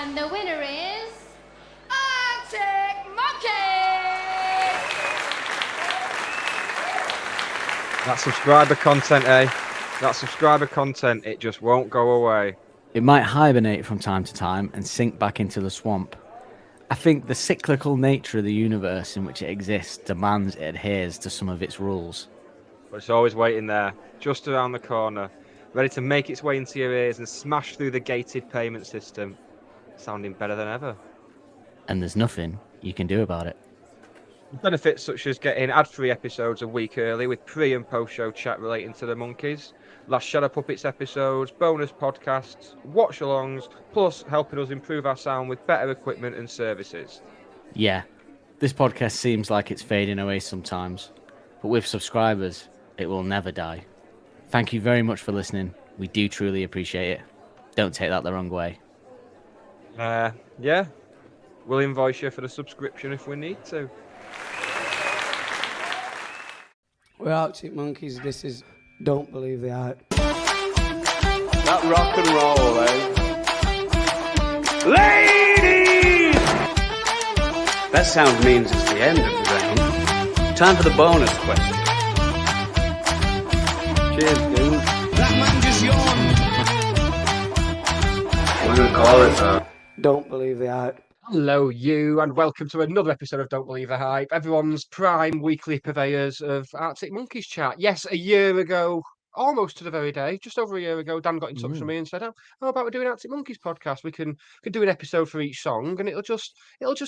And the winner is... Arctic Monkeys! That subscriber content, eh? That subscriber content, it just won't go away. It might hibernate from time to time and sink back into the swamp. I think the cyclical nature of the universe in which it exists demands it adheres to some of its rules. But it's always waiting there, just around the corner, ready to make its way into your ears and smash through the gated payment system, sounding better than ever. And there's nothing you can do about it. Benefits such as getting ad-free episodes a week early with pre- and post-show chat relating to the monkeys, last Shadow Puppets episodes, bonus podcasts, watch-alongs, plus helping us improve our sound with better equipment and services. Yeah, this podcast seems like it's fading away sometimes, but with subscribers, it will never die. Thank you very much for listening. We do truly appreciate it. Don't take that the wrong way. Yeah, we'll invoice you for the subscription if we need to. We're Arctic Monkeys. This is Don't Believe the Hype. That rock and roll, eh? Ladies! That sound means it's the end of the round. Time for the bonus question. Cheers, dude. That man just yawned. What are we gonna call it, Don't Believe the Hype. Hello, you, and welcome to another episode of Don't Believe the Hype, everyone's prime weekly purveyors of Arctic Monkeys chat. Yes, a year ago, almost to the very day, just over a year ago, Dan got in touch with me and said, "How about we do an Arctic Monkeys podcast? We can do an episode for each song, and it'll just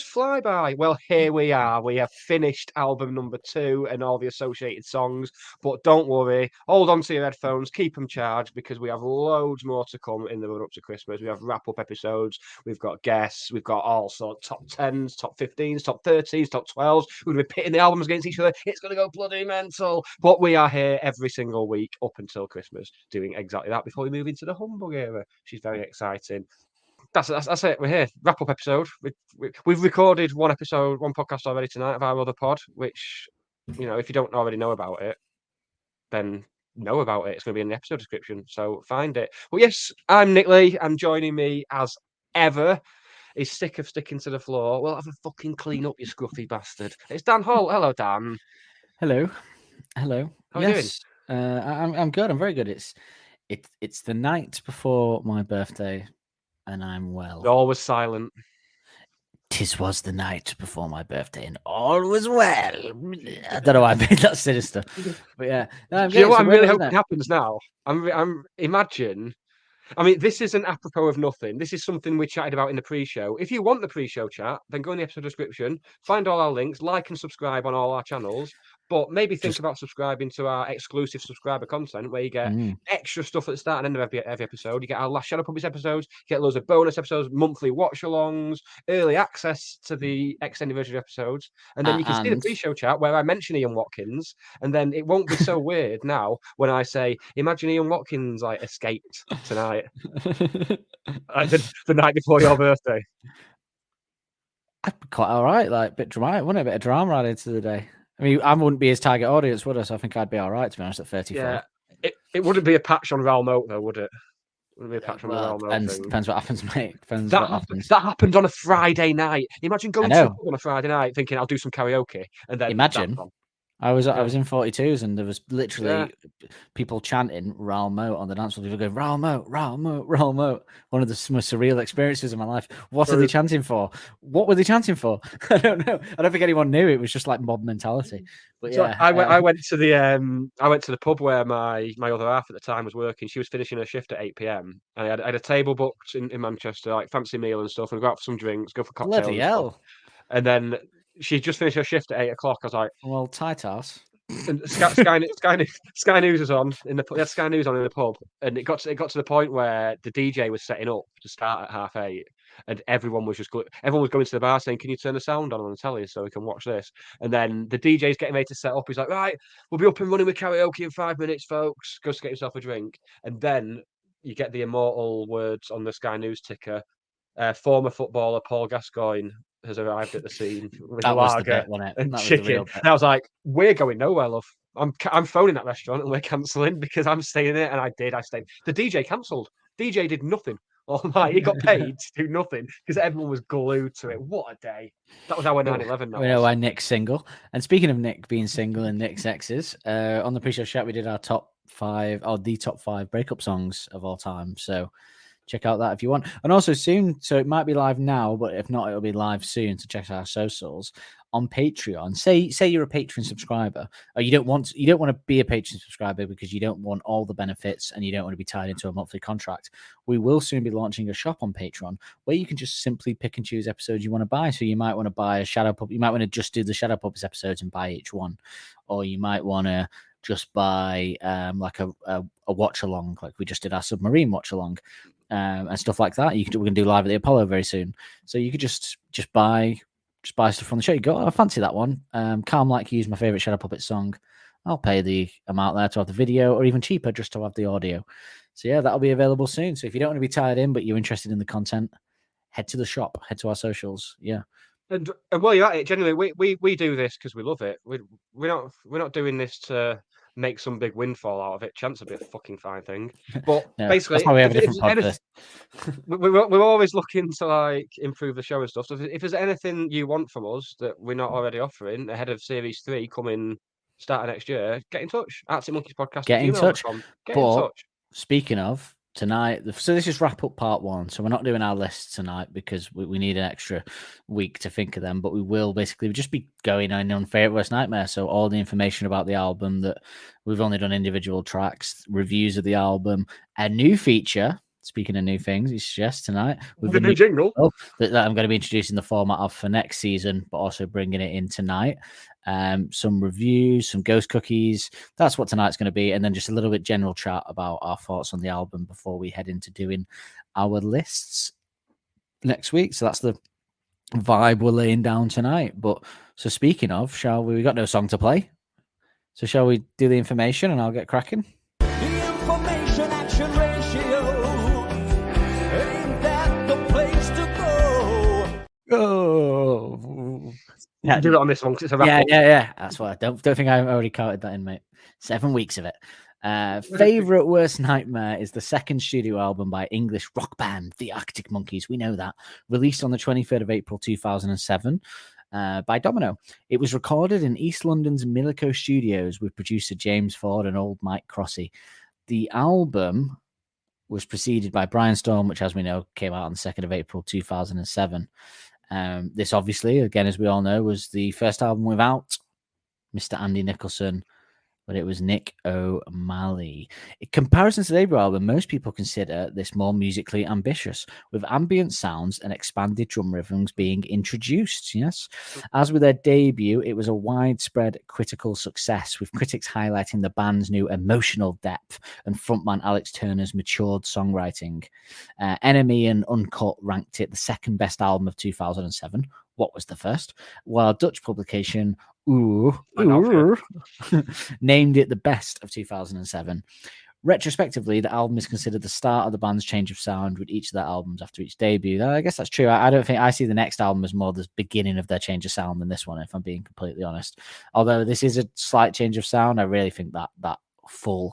fly by." Well, here we are. We have finished album number 2 and all the associated songs. But don't worry, hold on to your headphones, keep them charged, because we have loads more to come in the run up to Christmas. We have wrap-up episodes, we've got guests, we've got all sorts, top 10s, top 15s, top 30s, top 12s. We're going to be pitting the albums against each other. It's going to go bloody mental. But we are here every single week up until Christmas, doing exactly that before we move into the humbug era. She's very exciting. That's it. We're here. Wrap up episode. We've recorded one podcast already tonight of our other pod, which, if you don't already know about it, then know about it. It's going to be in the episode description, so find it. Well, yes, I'm Nick Lee, and joining me as ever is sick of sticking to the floor. Well, have a fucking clean up, you scruffy bastard. It's Dan Holt. Hello, Dan. Hello. How are you doing? I'm good. I'm very good. It's the night before my birthday, and I'm well. All was silent. 'Tis was the night before my birthday, and all was well. I don't know why I made that sinister, but yeah. No, Do you know what I'm really hoping happens now? I'm imagine. I mean, this isn't apropos of nothing. This is something we chatted about in the pre-show. If you want the pre-show chat, then go in the episode description, find all our links, like and subscribe on all our channels. But maybe think about subscribing to our exclusive subscriber content, where you get extra stuff at the start and end of every episode. You get our last Shadow Puppets episodes, you get loads of bonus episodes, monthly watch-alongs, early access to the extended version of episodes, and then you can see the pre-show chat where I mention Ian Watkins, and then it won't be so weird now when I say, "Imagine Ian Watkins escaped tonight, the night before your birthday." I'd be quite all right, a bit dramatic, wouldn't it? A bit of drama right into the day. I mean, I wouldn't be his target audience, would I? So I think I'd be all right, to be honest, at 34. Yeah, it wouldn't be a patch on Raoul Moat, though, would it? Wouldn't be a patch on the Raoul Moat thing. Depends what happens, mate. That happened on a Friday night. Imagine going to on a Friday night thinking, "I'll do some karaoke," and then imagine. I was in 42s, and there was literally people chanting Raoul Moat on the dance floor. People going, "Raoul Moat, Raoul Moat, Raoul Moat." One of the most surreal experiences of my life. What are they chanting for? What were they chanting for? I don't know. I don't think anyone knew. It was just like mob mentality. But so yeah, I went to the pub where my other half at the time was working. She was finishing her shift at 8 p.m. and I had a table booked in Manchester, like fancy meal and stuff, and go out for some drinks, go for cocktails. Bloody hell! And then she just finished her shift at 8 o'clock. I was like, "Well, tight ass." And Sky News was on in the. They had Sky News on in the pub, and it got to the point where the DJ was setting up to start at 8:30, and everyone was going to the bar saying, "Can you turn the sound on the telly so we can watch this?" And then the DJ's getting ready to set up. He's like, "Right, we'll be up and running with karaoke in 5 minutes, folks. Go to get yourself a drink." And then you get the immortal words on the Sky News ticker: former footballer Paul Gascoigne has arrived at the scene with that lager was the bit, wasn't it? and that chicken. And I was like, "We're going nowhere, love. I'm phoning that restaurant and we're cancelling because I'm staying there." And I did. I stayed. The DJ cancelled. DJ did nothing. all night. He got paid to do nothing because everyone was glued to it. What a day! That was our 9/11. We know why Nick's single. And speaking of Nick being single and Nick's exes, on the pre-show chat we did our top 5 breakup songs of all time. So check out that if you want. And also soon, so it might be live now, but if not, it'll be live soon. So check out our socials on Patreon. Say you're a Patreon subscriber, or you don't want to be a Patreon subscriber because you don't want all the benefits and you don't want to be tied into a monthly contract. We will soon be launching a shop on Patreon where you can just simply pick and choose episodes you want to buy. So you might want to buy a Shadow Puppet. You might want to just do the Shadow Puppets episodes and buy each one, or you might want to just buy like a watch along, like we just did our submarine watch along. And stuff like that. We're going to do live at the Apollo very soon. So you could just buy stuff from the show. You go, I fancy that one. Calm Like You is my favorite Shadow Puppet song. I'll pay the amount there to have the video, or even cheaper just to have the audio. So yeah, that'll be available soon. So if you don't want to be tied in, but you're interested in the content, head to the shop, head to our socials. Yeah. And while you're at it, generally, we do this because we love it. We're not doing this to make some big windfall out of it. Chance would be a fucking fine thing. But No, basically, that's why we have a different podcast. we're always looking to like improve the show and stuff. So if there's anything you want from us that we're not already offering ahead of Series 3 coming starting next year, get in touch. ArcticMonkeysPodcast. Get in touch. Get in touch. Speaking of tonight, so this is wrap up part 1. So we're not doing our lists tonight because we need an extra week to think of them. But we will basically just be going on Favorite Worst Nightmare. So all the information about the album, that we've only done individual tracks, reviews of the album, a new feature. Speaking of new things, you suggest tonight with the new jingle that I'm going to be introducing the format of for next season, but also bringing it in tonight. Some reviews, some ghost cookies. That's what tonight's going to be, and then just a little bit general chat about our thoughts on the album before we head into doing our lists next week. So that's the vibe we're laying down tonight. But so speaking of, shall we? We got no song to play, so shall we do the information and I'll get cracking. The information action ratio. Ain't that the place to go? Oh, yeah, do it on this one because it's a wrap up. Yeah. That's why I don't think I already counted that in, mate. 7 weeks of it. Favorite Worst Nightmare is the second studio album by English rock band The Arctic Monkeys. We know that. Released on the 23rd of April 2007 by Domino. It was recorded in East London's Milico Studios with producer James Ford and old Mike Crossy. The album was preceded by Brian Storm, which, as we know, came out on the 2nd of April 2007. This, obviously, again, as we all know, was the first album without Mr. Andy Nicholson, but it was Nick O'Malley. In comparison to the debut album, most people consider this more musically ambitious, with ambient sounds and expanded drum rhythms being introduced. Yes, as with their debut, it was a widespread critical success, with critics highlighting the band's new emotional depth and frontman Alex Turner's matured songwriting. Enemy and Uncut ranked it the second best album of 2007. What was the first? While Dutch publication named it the best of 2007. Retrospectively, the album is considered the start of the band's change of sound, with each of their albums after each debut. I guess that's true. I don't think I see the next album as more the beginning of their change of sound than this one, if I'm being completely honest. Although this is a slight change of sound, I really think that full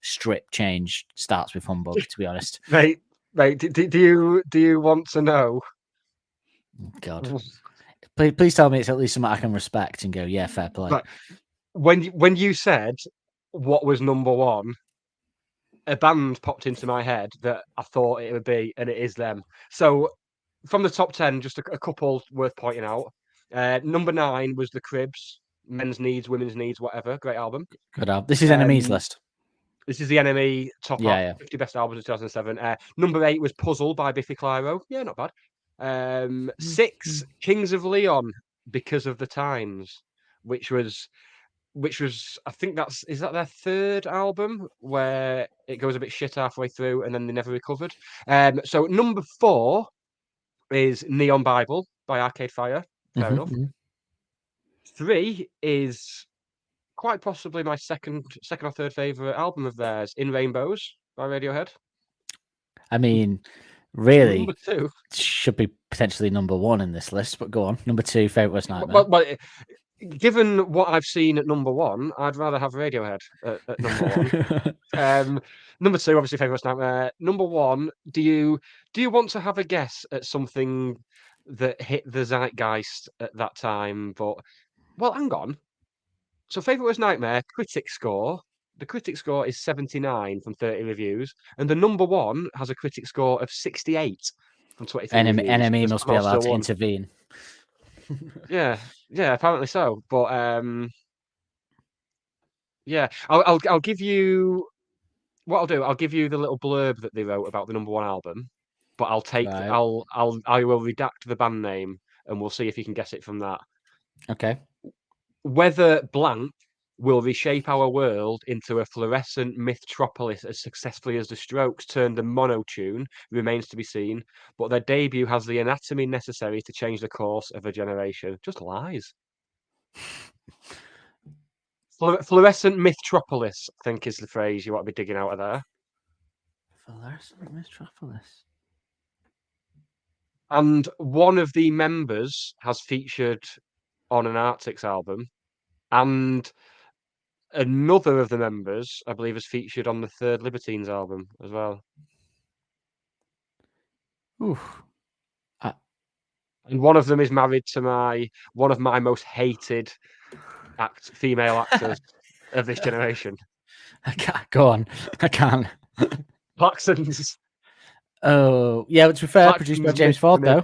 strip change starts with Humbug, to be honest. Right. Do you want to know? God. Please tell me it's at least something I can respect and go, yeah, fair play. Right. When you said what was number one, a band popped into my head that I thought it would be, and it is them. So from the top 10, just a couple worth pointing out. Number 9 was The Cribs, Men's Needs, Women's Needs, whatever. Great album. Good album. This is Enemy's list. This is the Enemy top 50 best albums of 2007. Number 8 was Puzzle by Biffy Clyro. Yeah, not bad. 6, Kings of Leon, Because of the Times, which was I think is that their third album where it goes a bit shit halfway through and then they never recovered. So number 4 is Neon Bible by Arcade Fire. Fair enough. 3 is quite possibly my second or third favorite album of theirs, In Rainbows by Radiohead. I mean, really, number 2 should be potentially number 1 in this list, but go on. Number 2, Favorite Worst Nightmare. Well, given what I've seen at number one, I'd rather have Radiohead at number one. Number two, obviously, Favourite Worst Nightmare. Number one, do you want to have a guess at something that hit the zeitgeist at that time? But well, hang on. So, Favourite Worst Nightmare critic score. The critic score is 79 from 30 reviews, and the number one has a critic score of 68 from 23 reviews. Enemy This must be Kamal allowed still to won. intervene. Yeah, apparently so. But yeah, I'll give you what I'll do. I'll give you the little blurb that they wrote about the number one album, but I'll take Right. I will redact the band name, and we'll see if you can guess it from that. Okay. Whether blank will reshape our world into a fluorescent mythtropolis as successfully as the Strokes turned a monotune remains to be seen, but their debut has the anatomy necessary to change the course of a generation. Just lies. Fluorescent mythtropolis, I think, is the phrase you want to be digging out of there. Fluorescent Metropolis. And one of the members has featured on an Arctics album, and another of the members, I believe, has featured on the third Libertines album as well. Oof. And one of them is married to one of my most hated female actors of this generation. I can't go on. I can't. Claxons. Oh, yeah, but to be fair, produced by James Ford, though.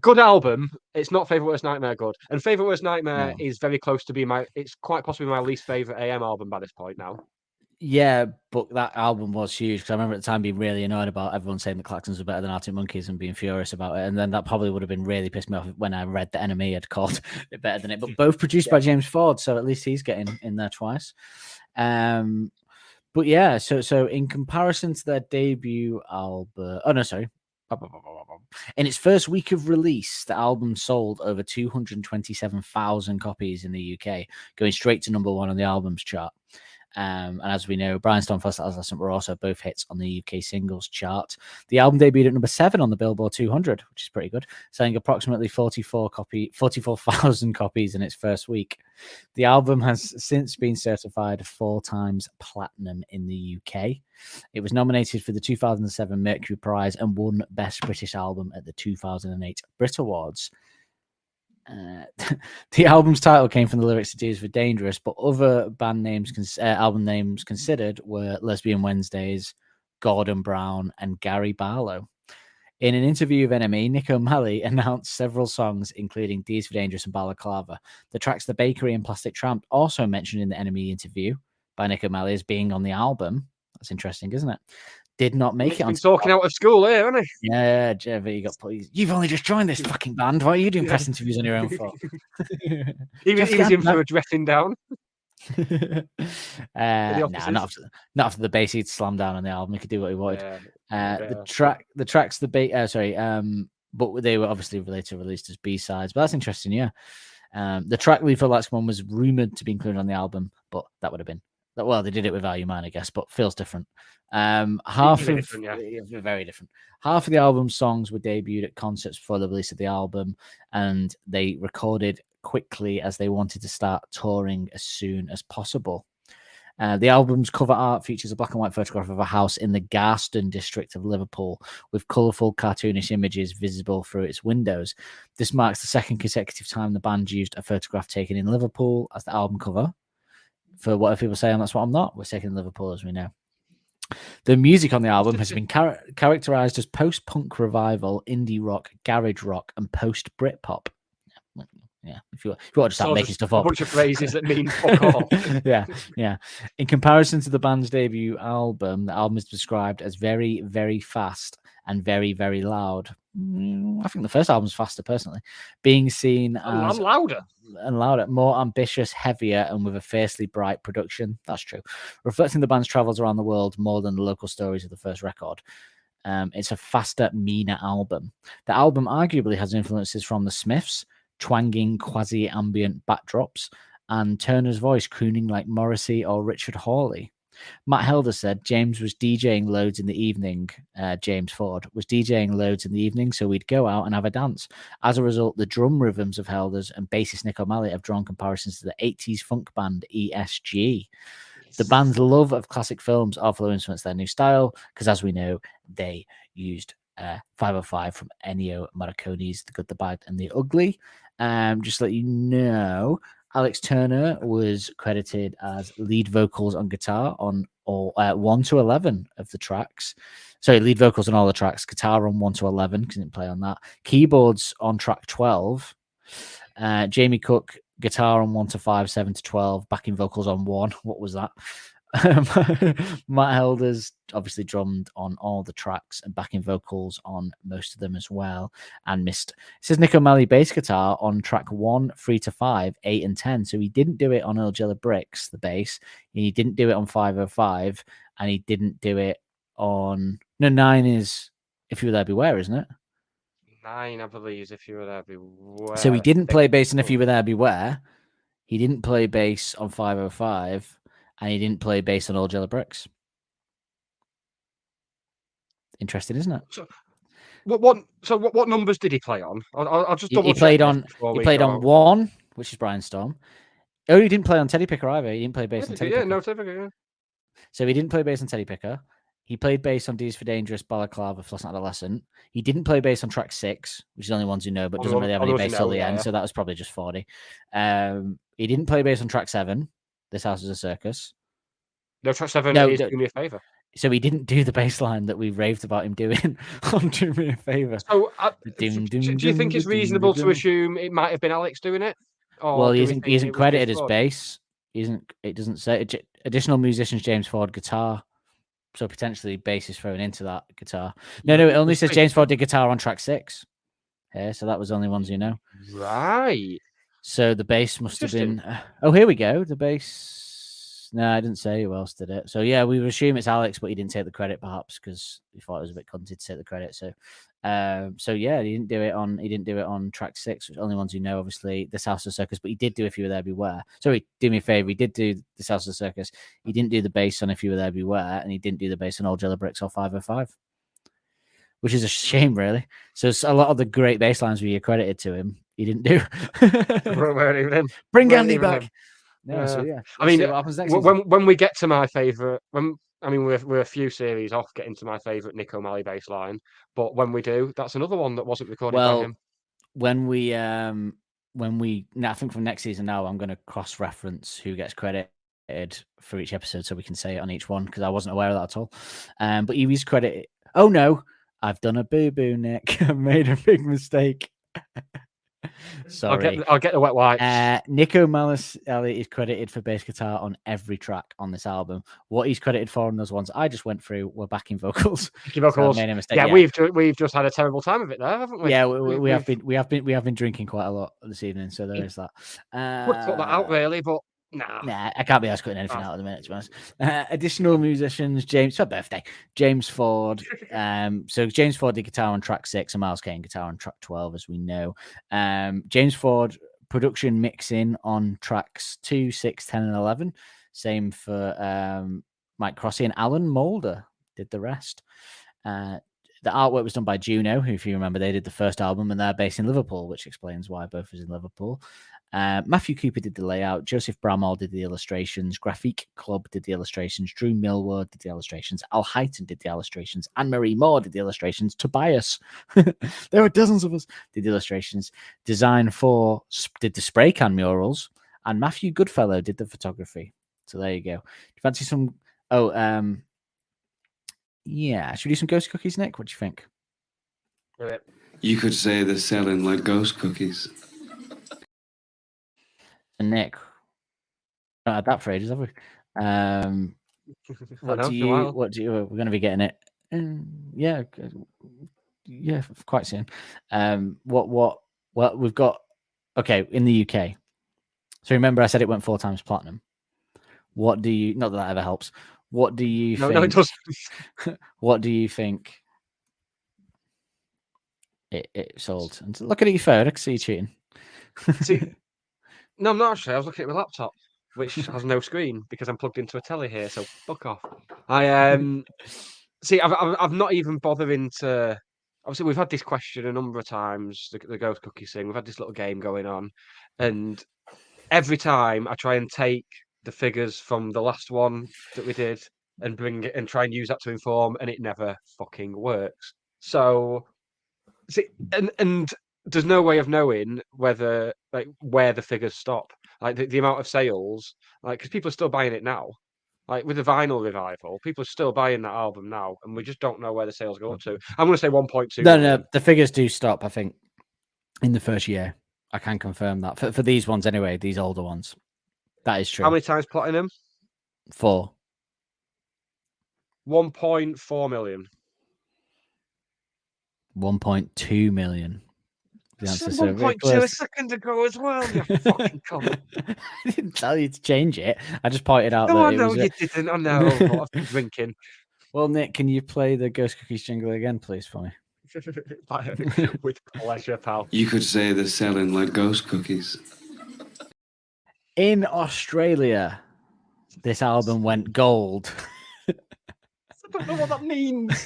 Good album. It's not Favourite Worst Nightmare good. And Favourite Worst Nightmare No. is very close to being it's quite possibly my least favourite AM album by this point now. Yeah, but that album was huge because I remember at the time being really annoyed about everyone saying the Claxons were better than Arctic Monkeys and being furious about it. And then that probably would have been really pissed me off when I read that Enemy had called it better than it. But both produced by James Ford, so at least he's getting in there twice. But yeah, so in comparison to their debut album, in its first week of release, the album sold over 227,000 copies in the UK, going straight to number one on the albums chart. And as we know, Brian Stonefast and Lesson were also both hits on the UK singles chart. The album debuted at number 7 on the Billboard 200, which is pretty good, selling approximately 44,000 copies in its first week. The album has since been certified 4 times platinum in the UK. It was nominated for the 2007 Mercury Prize and won Best British Album at the 2008 Brit Awards. The album's title came from the lyrics to Tears for Dangerous, but other band names, album names considered were Lesbian Wednesdays, Gordon Brown, and Gary Barlow. In an interview with NME, Nick O'Malley announced several songs, including Tears for Dangerous and Balaclava. The tracks The Bakery and Plastic Tramp, also mentioned in the NME interview by Nick O'Malley as being on the album. That's interesting, isn't it? Did not make it on. He's talking out of school here, hasn't he? Yeah, you've only just joined this fucking band. Why are you doing press interviews on your own for? He was in for a dressing down. Not after the bass he'd slam down on the album. He could do what he wanted. The tracks, but they were obviously later released as B-sides. But that's interesting, yeah. The track Leave for Lights Come On was rumored to be included on the album, but that would have been they did it with Value Mine, I guess, but feels different. Very different. Half of the album's songs were debuted at concerts before the release of the album, and they recorded quickly as they wanted to start touring as soon as possible. The album's cover art features a black and white photograph of a house in the Garston district of Liverpool with colourful cartoonish images visible through its windows. This marks the second consecutive time the band used a photograph taken in Liverpool as the album cover. For what people say, and that's what I'm not. We're taking Liverpool, as we know. The music on the album has been characterized as post-punk revival, indie rock, garage rock, and post-Britpop. Yeah, if you want to start making stuff up. A bunch of phrases that mean fuck all. Yeah. In comparison to the band's debut album, the album is described as very, very fast and very, very loud. I think the first album's faster, personally. Being seen as... louder. And louder, more ambitious, heavier, and with a fiercely bright production. That's true. Reflecting the band's travels around the world more than the local stories of the first record. It's a faster, meaner album. The album arguably has influences from the Smiths, twanging quasi-ambient backdrops, and Turner's voice crooning like Morrissey or Richard Hawley. Matt Helder said James was DJing loads in the evening. James Ford was DJing loads in the evening, so we'd go out and have a dance. As a result, the drum rhythms of Helder's and bassist Nick O'Malley have drawn comparisons to the 80s funk band ESG. The band's love of classic films also influenced their new style, because as we know, they used 505 from Ennio Morricone's The Good, the Bad, and the Ugly. Just to let you know, Alex Turner was credited as lead vocals on guitar on all 1 to 11 of the tracks. Sorry, lead vocals on all the tracks. Guitar on 1 to 11, because he didn't play on that. Keyboards on track 12. Jamie Cook, guitar on 1 to 5, 7 to 12. Backing vocals on 1. What was that? Matt Helder's obviously drummed on all the tracks and backing vocals on most of them as well. And it says Nick O'Malley bass guitar on track 1, 3 to 5, 8 and 10. So he didn't do it on Old Yellow Bricks, the bass. He didn't do it on 505, and he didn't do it on 9 is If You Were There Beware, isn't it? 9, I believe, is If You Were There Beware. So he didn't play bass on If You Were There Beware. He didn't play bass on 505. And he didn't play bass on Old Yellow Bricks. Interesting, isn't it? So what numbers did he play on? I'll just double He check. played on 1, which is Brian Storm. Oh, he didn't play on Teddy Picker either. He didn't play bass on Teddy Picker. No, Teddy Picker, yeah. So he didn't play bass on Teddy Picker. He played bass on D's for Dangerous, Balaclava, Fluorescent Adolescent. He didn't play bass on track 6, which is the only ones who know, but doesn't really have any bass till the end. So that was probably just 40. He didn't play bass on track 7. This House is a Circus. No, track 7 is Do Me a Favour. So he didn't do the bass line that we raved about him doing on Do Me a Favour. So do you think it's reasonable to assume it might have been Alex doing it? Well, he isn't credited as bass. It doesn't say additional musicians. James Ford guitar. So potentially bass is thrown into that guitar. No, it only says James Ford did guitar on track 6. Yeah, so that was the only ones you know. Right. So the bass must have been. Oh, here we go. The bass. No, I didn't say who else did it. So yeah, we would assume it's Alex, but he didn't take the credit, perhaps because he thought it was a bit cunty to take the credit. So, yeah, he didn't do it on track 6, which only ones who know, obviously, This House of Circus. But he did do If You Were There Beware. Sorry, do me a favor. He did do This House of Circus. He didn't do the bass on If You Were There Beware, and he didn't do the bass on Old Yellow Bricks or 505, which is a shame, really. So a lot of the great bass lines we accredited to him, he didn't do. Bring Andy back. No, so yeah. I mean, what happens next when we get to my favourite, we're a few series off getting to my favourite Nick O'Malley bass line, but when we do, that's another one that wasn't recorded by him. I think from next season now, I'm going to cross-reference who gets credited for each episode, so we can say it on each one, because I wasn't aware of that at all. But he was credited. Oh no, I've done a boo-boo, Nick. I've made a big mistake. Sorry. I'll get the wet wipes. Nick O'Malley is credited for bass guitar on every track on this album. What he's credited for on those ones I just went through were backing vocals. Backing vocals. So I made a mistake. Yeah, we've just had a terrible time of it there, haven't we? Yeah, we have been drinking quite a lot this evening, so there is that. Would cut that out really, but nah, I can't be asked cutting anything out at the minute, to be honest. Additional musicians, James Ford. So James Ford did guitar on track 6 and Miles Kane guitar on track 12, as we know. James Ford production mixing on tracks 2, 6, 10, and 11. Same for Mike Crossy, and Alan Moulder did the rest. The artwork was done by Juno, who, if you remember, they did the first album, and they're based in Liverpool, which explains why both was in Liverpool. Matthew Cooper did the layout. Joseph Bramall did the illustrations. Graphique Club did the illustrations. Drew Millward did the illustrations. Al Heighton did the illustrations. Anne-Marie Moore did the illustrations. Tobias, there were dozens of us, did the illustrations. Design 4 did the spray can murals. And Matthew Goodfellow did the photography. So there you go. Do you fancy some... yeah. Should we do some ghost cookies, Nick? What do you think? You could say they're selling like ghost cookies. And Nick, not had that for ages, have we? What do you? We're going to be getting it. Yeah, quite soon. Well, we've got. Okay, in the UK. So remember, I said it went 4 times platinum. What do you? Not that ever helps. What do you? No, it doesn't. What do you think? It sold. And look at your phone. I can see you cheating. See. No, I'm not actually. I was looking at my laptop. which has no screen because I'm plugged into a telly here. So fuck off. I see. I've not even bothering to. Obviously, we've had this question a number of times. The Ghost Cookies thing. We've had this little game going on, and every time I try and take the figures from the last one that we did and bring it and try and use that to inform, and it never fucking works. So, see, and there's no way of knowing whether where the figures stop, like the amount of sales, like because people are still buying it now. Like with the vinyl revival, people are still buying that album now, and we just don't know where the sales go up to. I'm going to say 1.2 No, million. no, the figures do stop. I think in the first year, I can confirm that for these ones anyway. These older ones, that is true. How many times platinum? 4. 1.4 million. 1.2 million. The answer so 1.2 a second ago as well. You fucking cunt. I didn't tell you to change it. I just pointed out No, that I it know was. you didn't. I know. I've been drinking. Well, Nick, can you play the Ghost Cookies jingle again, please, for me? With pleasure, pal. You could say they're selling like ghost cookies. In Australia, this album went gold. I don't know what that means.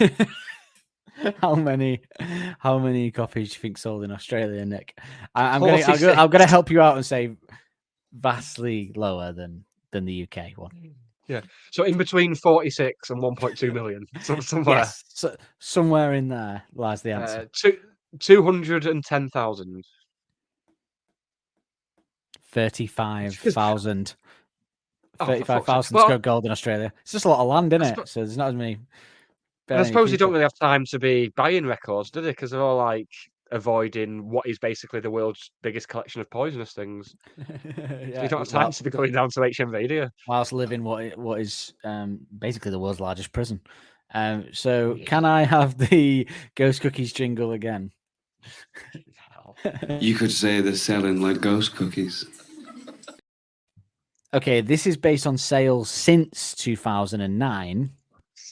How many copies do you think sold in Australia, Nick? I'm gonna help you out and say vastly lower than the UK one. Yeah. So in between 46 and 1.2 million. Somewhere. Yes. So, somewhere in there lies the answer. 210,000. 35,000. Oh, 35,000 well, to go gold in Australia. It's just a lot of land, isn't it? So there's not as many. I suppose they don't really have time to be buying records, do they? Because they're all like avoiding what is basically the world's biggest collection of poisonous things. Yeah, You don't have time to be going down to HMV, do you? whilst living what is basically the world's largest prison. So can I have the Ghost Cookies jingle again? You could say they're selling like ghost cookies. Okay, this is based on sales since 2009.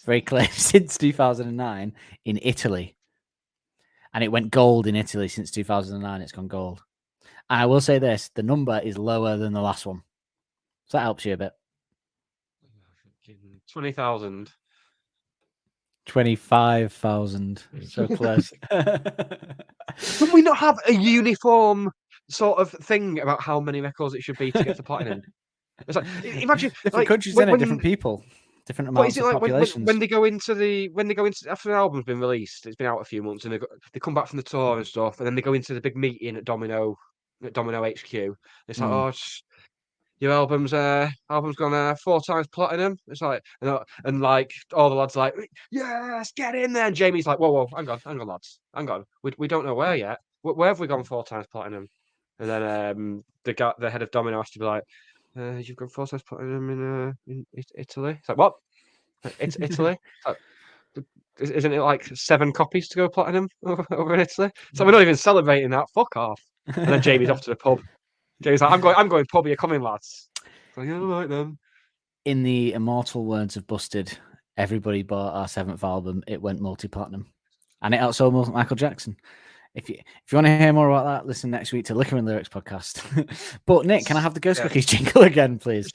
Very clear, since 2009 in Italy. And it went gold in Italy since 2009. It's gone gold. And I will say this, the number is lower than the last one. So that helps you a bit. 20,000. 25,000. So close. Can we not have a uniform sort of thing about how many records it should be to get to platinum? It's like, imagine different countries in it, different people, different amounts of populations. When they go into after the album's been released, it's been out a few months, and they come back from the tour and stuff, and then they go into the big meeting at Domino HQ. It's like, your album's gone 4 times platinum. It's like, and like all the lads are like, yes, get in there. And Jamie's like, whoa, hang on, lads, hang on. We don't know where yet. Where have we gone 4 times platinum? And then the head of Domino has to be like, you've gone 4 times platinum in Italy. It's like, what? It's Italy. Like, isn't it like 7 copies to go platinum over in Italy? So we're not even celebrating that. Fuck off. And then Jamie's off to the pub. Jamie's like, I'm going pub. You're coming, lads. Like, yeah, all right then. In the immortal words of Busted, everybody bought our 7th album. It went multi-platinum, and it outsold Michael Jackson. If you want to hear more about that, listen next week to Liquor and Lyrics podcast. But Nick, can I have the Ghost Cookies jingle again, please?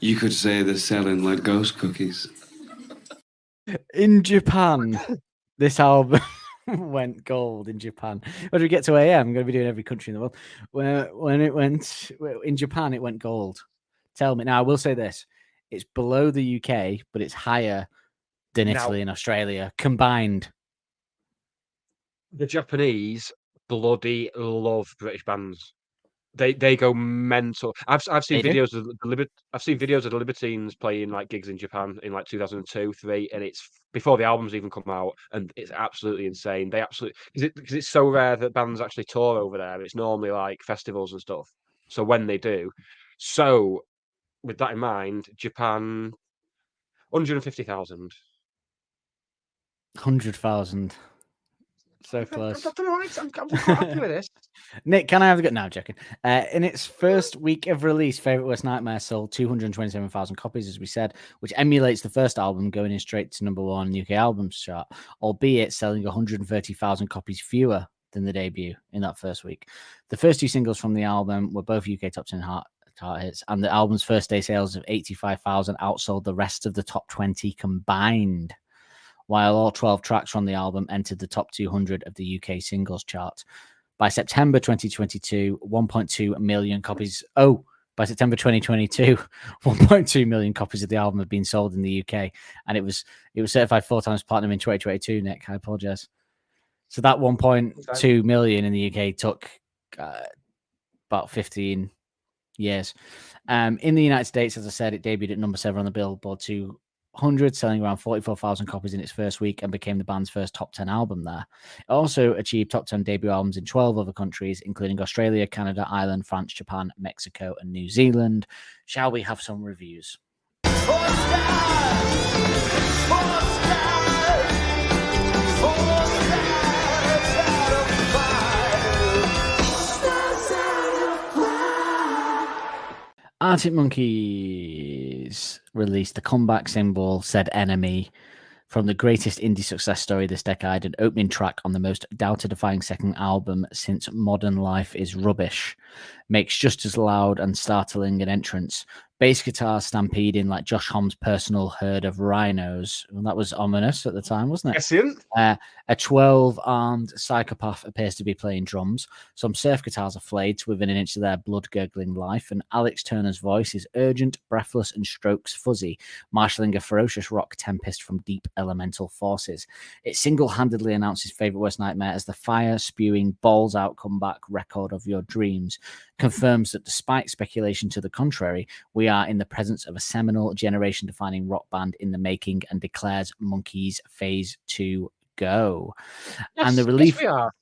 You could say they're selling like ghost cookies. In Japan, this album went gold in Japan. When we get to AM, I'm going to be doing every country in the world. When it went in Japan, it went gold. Tell me now. I will say this: it's below the UK, but it's higher than Italy and Australia combined. The Japanese bloody love British bands. They go mental. I've seen videos of the Libertines playing like gigs in Japan in like 2002, 2003, and it's before the albums even come out, and it's absolutely insane. They absolutely because it's so rare that bands actually tour over there. It's normally like festivals and stuff. So when they do, so with that in mind, Japan, 150,000. 100,000. So close. I'm quite happy with this. Nick, can I have a good? No, I'm joking. In its first week of release, Favorite Worst Nightmare sold 227,000 copies, as we said, which emulates the first album going in straight to #1 UK albums chart, albeit selling 130,000 copies fewer than the debut in that first week. The first 2 singles from the album were both UK top chart hits. And the album's first day sales of 85,000 outsold the rest of the top 20 combined, while all 12 tracks from the album entered the top 200 of the UK singles chart. By September 2022, 1.2 million copies. By September 2022, 1.2 million copies of the album had been sold in the UK, and it was certified 4 times platinum in 2022. Nick, I apologize. So that 1.2 million in the UK took about 15 years. In the United States, as I said, it debuted at number 7 on the Billboard 200, selling around 44,000 copies in its first week, and became the band's first top 10 album there. It also achieved top 10 debut albums in 12 other countries, including Australia, Canada, Ireland, France, Japan, Mexico, and New Zealand. Shall we have some reviews? Arctic Monkeys released the comeback single Said Enemy from the greatest indie success story this decade, an opening track on the most doubter-defying second album since Modern Life is Rubbish. Makes just as loud and startling an entrance. Bass guitar stampeding like Josh Homme's personal herd of rhinos. Well, that was ominous at the time, wasn't it? Excellent. A 12-armed psychopath appears to be playing drums. Some surf guitars are flayed to within an inch of their blood-gurgling life, and Alex Turner's voice is urgent, breathless, and strokes fuzzy, marshalling a ferocious rock tempest from deep elemental forces. It single-handedly announces Favourite Worst Nightmare as the fire-spewing, balls-out comeback record of your dreams. Confirms that despite speculation to the contrary, we are in the presence of a seminal, generation-defining rock band in the making, and declares Monkeys Phase 2 go. Yes, and the relief, yes, we are.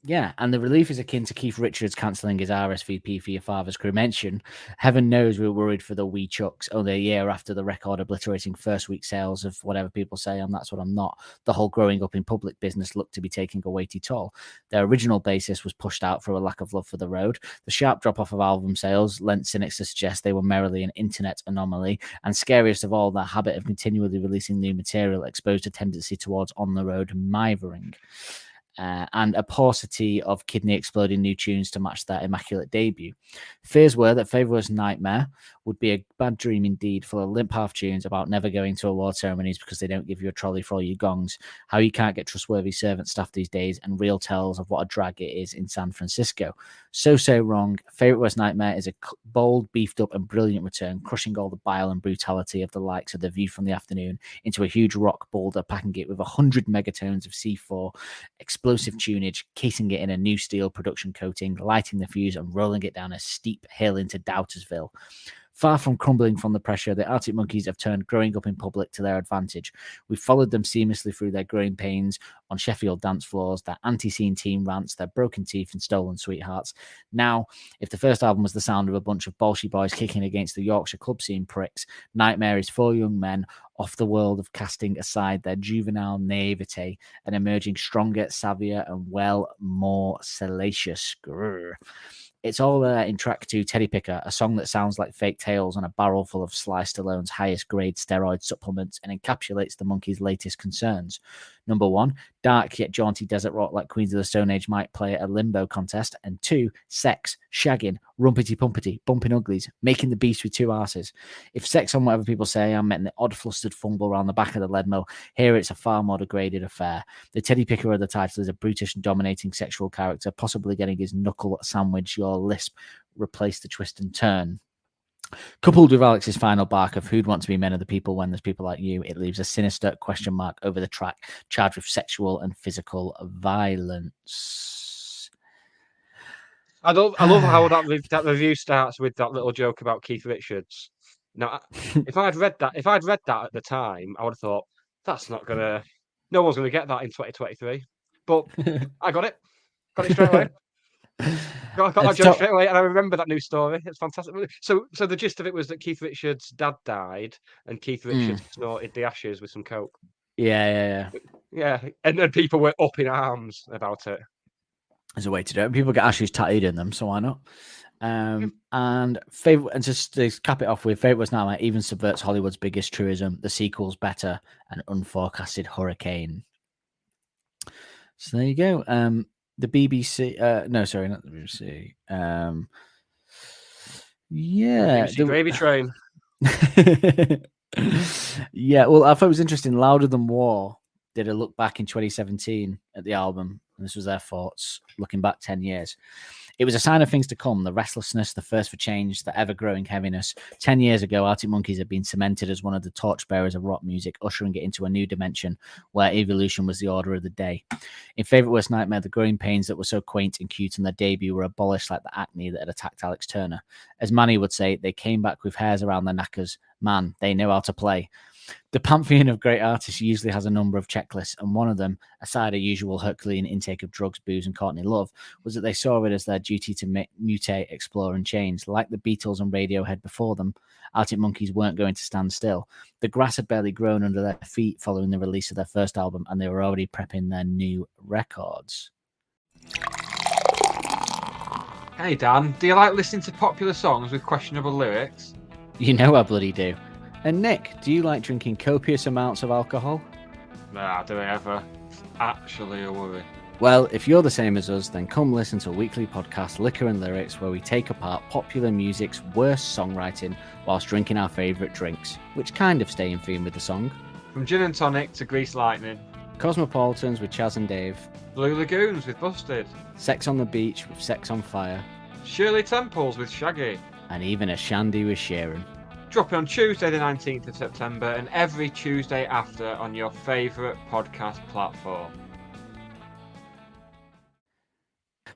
Yeah, and the relief is akin to Keith Richards cancelling his RSVP for your father's cremation. Heaven knows we were worried for the wee chucks only a year after the record obliterating first week sales of whatever people say, and that's what I'm not. The whole growing up in public business looked to be taking a weighty toll. Their original bassist was pushed out for a lack of love for the road. The sharp drop-off of album sales lent cynics to suggest they were merely an internet anomaly, and scariest of all, their habit of continually releasing new material exposed a tendency towards on-the-road mithering. And a paucity of kidney-exploding new tunes to match their immaculate debut. Fears were that Favourite Worst Nightmare would be a bad dream indeed, full of limp half tunes about never going to award ceremonies because they don't give you a trolley for all your gongs, how you can't get trustworthy servant staff these days, and real tales of what a drag it is in San Francisco. So wrong. Favourite Worst Nightmare is a bold, beefed up, and brilliant return, crushing all the bile and brutality of the likes of The View from the Afternoon into a huge rock boulder, packing it with 100 megatones of C4, explosive tunage, casing it in a new steel production coating, lighting the fuse, and rolling it down a steep hill into Doubtersville. Far from crumbling from the pressure, the Arctic Monkeys have turned growing up in public to their advantage. We've followed them seamlessly through their growing pains on Sheffield dance floors, their anti-scene team rants, their broken teeth and stolen sweethearts. Now, if the first album was the sound of a bunch of bolshy boys kicking against the Yorkshire club scene pricks, Nightmare is 4 young men off the world of casting aside their juvenile naivete and emerging stronger, savvier, and more salacious. Grrr. It's all there in track 2, Teddy Picker, a song that sounds like fake tales on a barrel full of Sly Stallone's highest grade steroid supplements and encapsulates the Monkeys' latest concerns. Number 1, dark yet jaunty desert rock like Queens of the Stone Age might play at a limbo contest. And 2, sex, shagging, rumpity-pumpity, bumping uglies, making the beast with 2 arses. If sex on whatever people say I'm meant the odd flustered fumble around the back of the lead mill, here it's a far more degraded affair. The Teddy Picker of the title is a brutish and dominating sexual character, possibly getting his knuckle sandwich, your lisp, replace the twist and turn. Coupled with Alex's final bark of who'd want to be men of the people when there's people like you, it leaves a sinister question mark over the track, charged with sexual and physical violence. I love how that review starts with that little joke about Keith Richards. Now, if I'd read that at the time, I would have thought no one's gonna get that in 2023. But I got it straight away. Got that joke straight away, and I remember that news story. It's fantastic. So the gist of it was that Keith Richards' dad died, and Keith Richards snorted the ashes with some coke. Yeah. And then people were up in arms about it. There's a way to do it. People get ashes tattooed in them, so why not? And just to cap it off with, Favourite Worst Nightmare even subverts Hollywood's biggest truism: the sequel's better, an unforecasted hurricane. So there you go. The BBC, no, sorry, not the BBC. Yeah. BBC Gravy Train. Yeah, well, I thought it was interesting. Louder Than War did a look back in 2017 at the album, and this was their thoughts looking back 10 years. It was a sign of things to come, the restlessness, the thirst for change, the ever-growing heaviness. 10 years ago, Arctic Monkeys had been cemented as one of the torchbearers of rock music, ushering it into a new dimension where evolution was the order of the day. In Favourite Worst Nightmare, the growing pains that were so quaint and cute on their debut were abolished like the acne that had attacked Alex Turner. As Manny would say, they came back with hairs around their knackers. Man, they know how to play. The pantheon of great artists usually has a number of checklists, and one of them, aside a usual Herculean intake of drugs, booze, and Courtney Love, was that they saw it as their duty to mutate, explore, and change. Like the Beatles and Radiohead before them, Arctic Monkeys weren't going to stand still. The grass had barely grown under their feet following the release of their first album, and they were already prepping their new records. Hey, Dan, do you like listening to popular songs with questionable lyrics? You know I bloody do. And Nick, do you like drinking copious amounts of alcohol? Nah, do I ever? Actually a worry. Well, if you're the same as us, then come listen to a weekly podcast, Liquor and Lyrics, where we take apart popular music's worst songwriting whilst drinking our favourite drinks, which kind of stay in theme with the song. From Gin and Tonic to Grease Lightning. Cosmopolitans with Chaz and Dave. Blue Lagoons with Busted. Sex on the Beach with Sex on Fire. Shirley Temples with Shaggy. And even a shandy with Sharon. Dropping on Tuesday the 19th of September and every Tuesday after on your favourite podcast platform.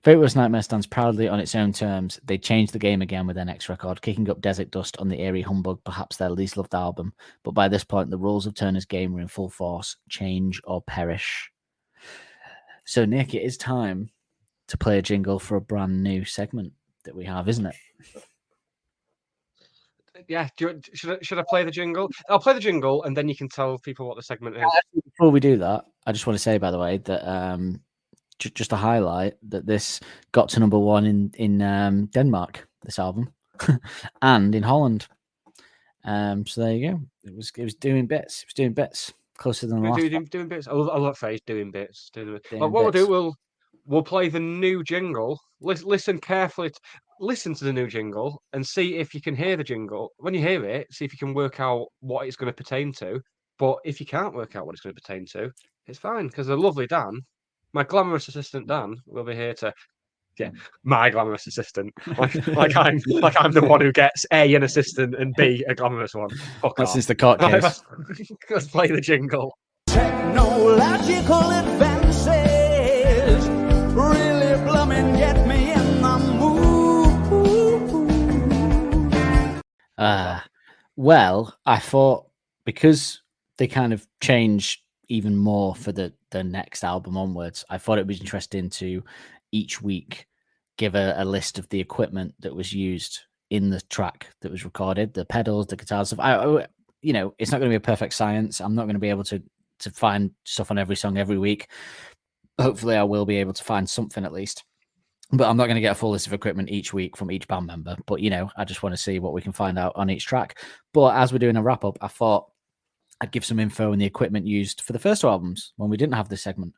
Favourite Worst Nightmare stands proudly on its own terms. They changed the game again with their next record, kicking up Desert Dust on the eerie humbug, perhaps their least loved album. But by this point, the rules of Turner's game were in full force. Change or perish. So, Nick, it is time to play a jingle for a brand new segment that we have, isn't it? Yeah, should I play the jingle? I'll play the jingle and then you can tell people what the segment is. Before we do that, I just want to say, by the way, that just to highlight that this got to number one in Denmark, this album, and in Holland. So there you go. It was doing bits. It was doing bits closer than the last. Doing bits. I love that phrase. Doing bits. Doing What we'll bits. do, we'll play the new jingle. Listen carefully. Listen to the new jingle and see if you can hear the jingle. When you hear it, see if you can work out what it's going to pertain to. But if you can't work out what it's going to pertain to, it's fine because the lovely Dan, my glamorous assistant Dan, will be here to. Yeah, my glamorous assistant. Like I'm the one who gets A, an assistant, and B, a glamorous one. Fuck That's off. since the court case. Let's play the jingle. Technological advances really blooming get me in the mood. Well, I thought because they kind of changed even more for the next album onwards, I thought it was interesting to each week give a list of the equipment that was used in the track that was recorded, the pedals, the guitars stuff. It's not going to be a perfect science. I'm not going to be able to find stuff on every song every week. Hopefully I will be able to find something at least, but I'm not going to get a full list of equipment each week from each band member. But, I just want to see what we can find out on each track. But as we're doing a wrap up, I thought I'd give some info on the equipment used for the first two albums when we didn't have this segment.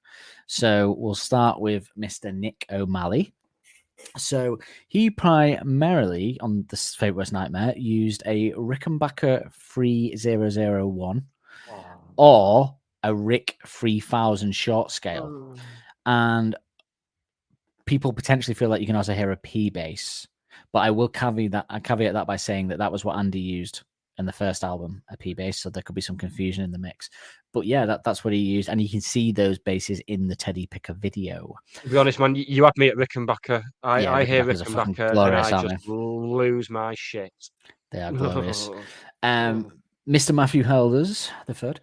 So we'll start with Mr. Nick O'Malley. So he primarily, on this Favourite Worst Nightmare, used a Rickenbacker 3001 or a Rick 3000 short scale. And people potentially feel like you can also hear a P bass. But I will caveat that by saying that was what Andy used in the first album, a P bass, so there could be some confusion in the mix. But yeah, that's what he used, and you can see those basses in the Teddy Picker video. To be honest, man, you had me at Rickenbacker. I hear Rickenbacker and I just lose my shit. They are glorious. Mr. Matthew Helders, the third,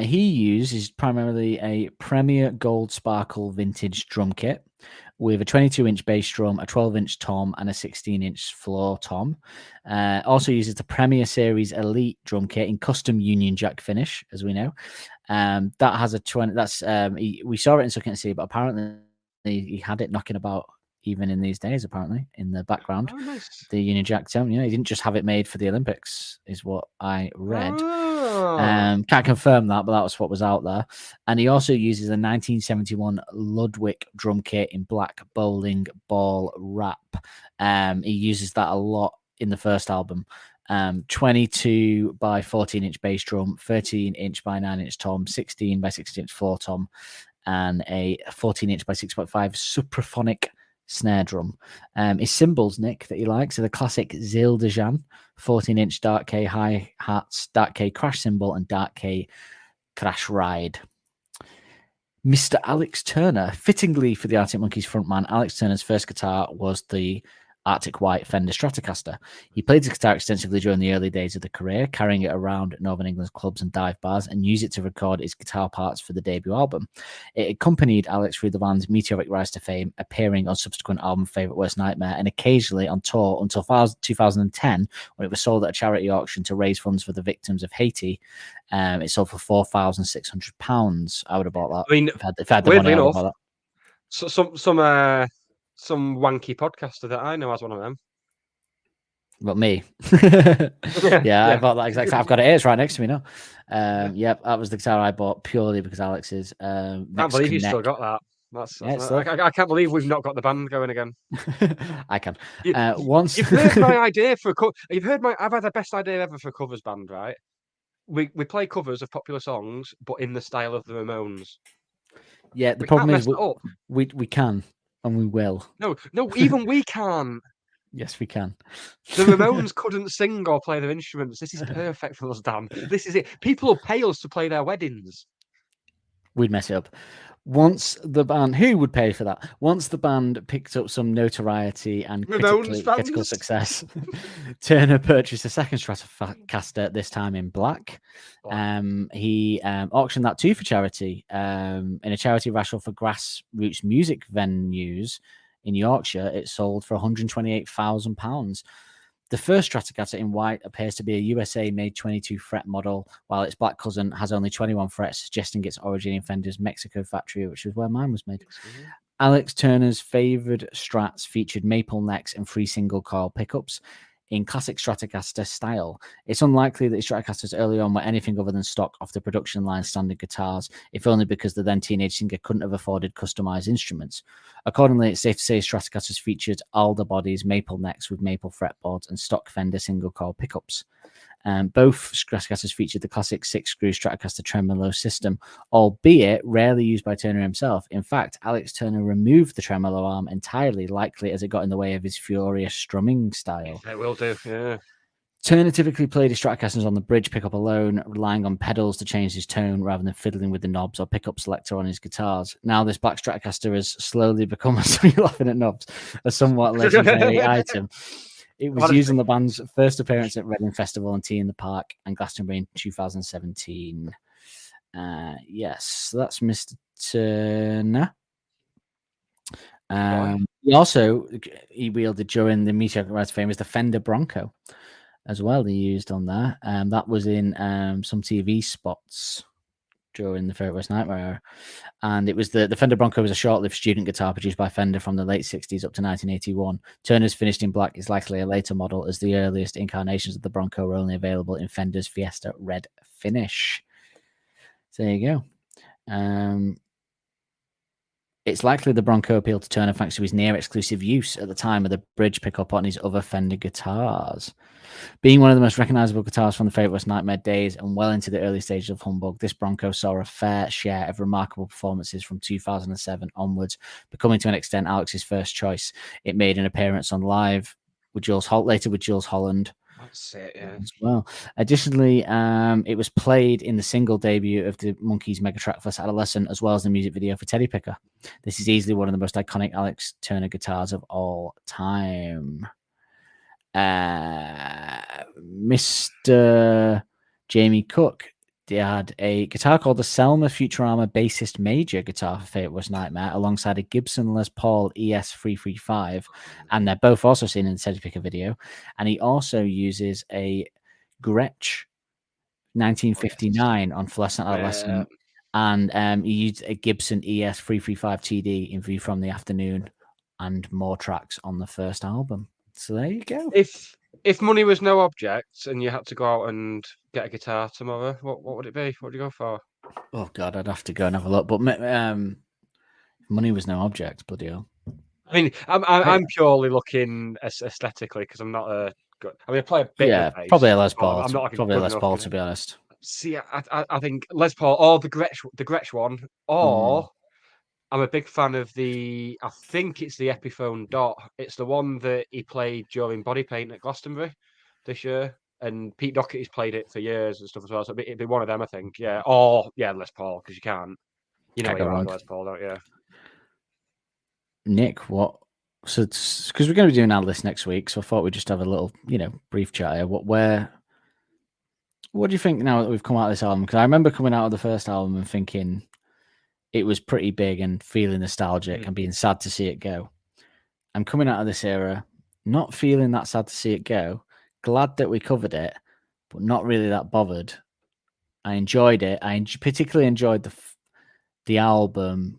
he uses primarily a Premier Gold Sparkle vintage drum kit with a 22-inch bass drum, a 12-inch tom, and a 16-inch floor tom. Also uses the Premier Series Elite drum kit in custom Union Jack finish, as we know. That has a 20. That's we saw it in Suck It and See, but apparently he had it knocking about even in these days. Apparently, in the background, nice. The Union Jack tom. He didn't just have it made for the Olympics, is what I read. Can't confirm that, but that was what was out there. And he also uses a 1971 Ludwig drum kit in black bowling ball wrap. He uses that a lot in the first album. 22 by 14-inch bass drum, 13-inch by 9-inch tom, 16 by 16-inch floor tom, and a 14-inch by 6.5 supraphonic snare drum. His cymbals, Nick, that he likes are the classic Zildjian 14-inch Dark K hi-hats, Dark K crash cymbal, and Dark K crash ride. Mr. Alex Turner, fittingly for the Arctic Monkeys frontman, Alex Turner's first guitar was the Arctic White Fender Stratocaster. He played his guitar extensively during the early days of the career, carrying it around Northern England's clubs and dive bars, and used it to record his guitar parts for the debut album. It accompanied Alex through the band's meteoric rise to fame, appearing on subsequent album Favourite Worst Nightmare, and occasionally on tour until 2010, when it was sold at a charity auction to raise funds for the victims of Haiti. It sold for £4,600. I would have bought that. I mean, if I had the money, I would have bought that. Some wanky podcaster that I know has one of them. But me. Yeah. I bought that exactly. I've got it here. It's right next to me now. Yep, that was the guitar I bought purely because Alex's. I can't believe you still got that. I can't believe we've not got the band going again. I can. Once you've heard my idea for I've had the best idea ever for a covers band, right? We play covers of popular songs, but in the style of the Ramones. Yeah, the problem is we can. And we will. No, even we can. Yes, we can. The Ramones couldn't sing or play their instruments. This is perfect for us, Dan. This is it. People will pay us to play their weddings. We'd mess it up. Once the band, who would pay for that? Once the band picked up some notoriety and critical success, Turner purchased a second Stratocaster, this time in black. He auctioned that too for charity in a charity raffle for grassroots music venues in Yorkshire. It sold for £128,000. The first Stratocaster in white appears to be a USA-made 22-fret model, while its black cousin has only 21 frets, suggesting its origin in Fender's Mexico factory, which is where mine was made. Mm-hmm. Alex Turner's favoured Strats featured maple necks and 3 single coil pickups in classic Stratocaster style. It's unlikely that Stratocasters early on were anything other than stock off the production line standard guitars, if only because the then teenage singer couldn't have afforded customized instruments. Accordingly, it's safe to say Stratocasters featured alder bodies, maple necks with maple fretboards, and stock Fender single coil pickups. Both Stratocasters featured the classic 6-screw Stratocaster tremolo system, albeit rarely used by Turner himself. In fact, Alex Turner removed the tremolo arm entirely, likely as it got in the way of his furious strumming style. It will do, yeah. Turner typically played his Stratocasters on the bridge pickup alone, relying on pedals to change his tone rather than fiddling with the knobs or pickup selector on his guitars. Now, this black Stratocaster has slowly become, laughing at knobs, a somewhat legendary item. It was used on the band's first appearance at Reading Festival and Tea in the Park and Glastonbury in 2017. Yes, so that's Mr. Turner. He wielded during the meteoric rise to fame as the Fender Bronco as well. He used on there. That was in some TV spots during the Favourite Worst Nightmare era. And it was the Fender Bronco was a short-lived student guitar produced by Fender from the late 60s up to 1981. Turner's finished in black is likely a later model, as the earliest incarnations of the Bronco were only available in Fender's Fiesta red finish. So there you go. It's likely the Bronco appealed to Turner thanks to his near-exclusive use at the time of the bridge pickup on his other Fender guitars. Being one of the most recognisable guitars from the Favourite Worst Nightmare days and well into the early stages of Humbug, this Bronco saw a fair share of remarkable performances from 2007 onwards, becoming to an extent Alex's first choice. It made an appearance on Live with Jules Holt, later with Jules Holland. That's it, yeah. As well. Additionally, it was played in the single debut of the Monkees mega track for Adolescent, as well as the music video for Teddy Picker. This is easily one of the most iconic Alex Turner guitars of all time. Mr. Jamie Cook, they had a guitar called the Selmer Futurama Bassist Major guitar for Favourite Worst Nightmare, alongside a Gibson Les Paul ES335, and they're both also seen in the Teddy Picker video. And he also uses a Gretsch 1959 on Fluorescent Adolescent, and he used a Gibson ES335 TD in View from the Afternoon, and more tracks on the first album. So there you go. If money was no object and you had to go out and get a guitar tomorrow, what would it be? What would you go for? Oh God, I'd have to go and have a look. But money was no object, bloody hell. I mean, I'm purely looking aesthetically because I'm not a good. I mean, I play a bit of bass. probably a Les but Paul. I'm not like a Probably a good Les enough, Paul, you to know. be honest. See, I think Les Paul or the Gretsch one, or I'm a big fan of I think it's the Epiphone Dot. It's the one that he played during Body Paint at Glastonbury this year. And Pete Doherty's played it for years and stuff as well. So it'd be one of them, I think. Yeah. Or, Les Paul, because you can't. You know Can't what go you are wrong. with Les Paul, don't you? Nick, what? So, because we're going to be doing our list next week, so I thought we'd just have a little, brief chat here. What do you think now that we've come out of this album? Because I remember coming out of the first album and thinking it was pretty big and feeling nostalgic and being sad to see it go. I'm coming out of this era not feeling that sad to see it go. Glad that we covered it, but not really that bothered. I enjoyed it. I particularly enjoyed the album,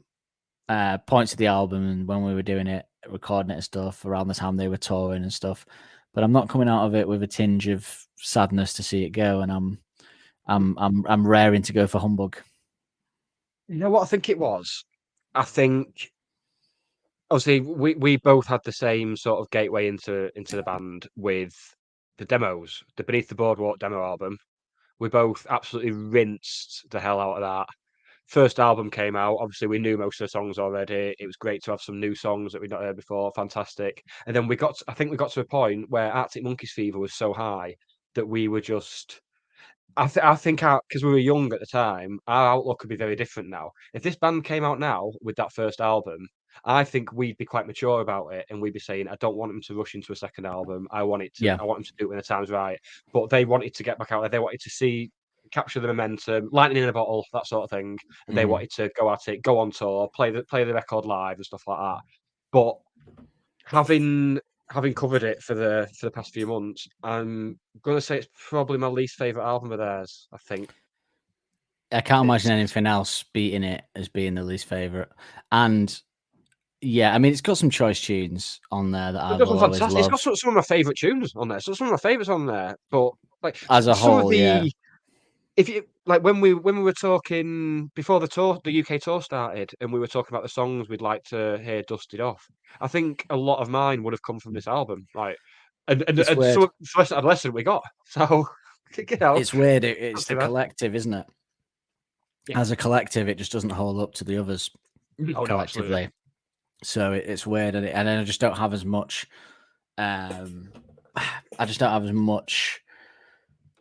points of the album, and when we were doing it, recording it and stuff around the time they were touring and stuff. But I'm not coming out of it with a tinge of sadness to see it go, and I'm raring to go for Humbug. You know what I think it was? I think obviously we both had the same sort of gateway into the band with the demos, the Beneath the Boardwalk demo album. We both absolutely rinsed the hell out of that. First album came out. Obviously, we knew most of the songs already. It was great to have some new songs that we'd not heard before. Fantastic. And then I think we got to a point where Arctic Monkeys fever was so high that we were just. I think because we were young at the time, our outlook could be very different now. If this band came out now with that first album, I think we'd be quite mature about it, and we'd be saying, "I don't want them to rush into a second album. I want them to do it when the time's right." But they wanted to get back out there. They wanted to capture the momentum, lightning in a bottle, that sort of thing. And they wanted to go at it, go on tour, play the record live and stuff like that. But having covered it for the past few months, I'm gonna say it's probably my least favorite album of theirs. I think I can't imagine anything else beating it as being the least favorite. And yeah, I mean, it's got some choice tunes on there that I've always loved. It's got some of my favorite tunes on there. So some of my favorites on there, but like as a whole, yeah. If you like when we were talking before the UK tour started, and we were talking about the songs we'd like to hear dusted off, I think a lot of mine would have come from this album. Like, and so less than we got. So it's weird. It's the collective, isn't it? Yeah. As a collective, it just doesn't hold up to the others collectively. So it's weird, and I just don't have as much. I just don't have as much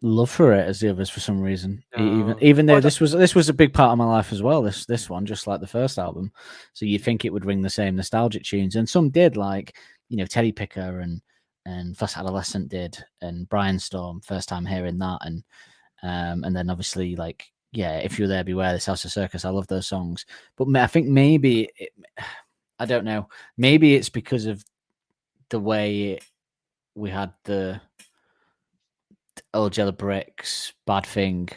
love for it as the others for some reason. No. Even though this was a big part of my life as well. This one, just like the first album, so you'd think it would ring the same nostalgic tunes, and some did, like Teddy Picker and First Adolescent did, and Brian Storm, first time hearing that, and then obviously If You Were There, Beware, This House of Circus. I love those songs, but I think maybe I don't know. Maybe it's because of the way we had the Old Yellow Bricks, Bad Thing,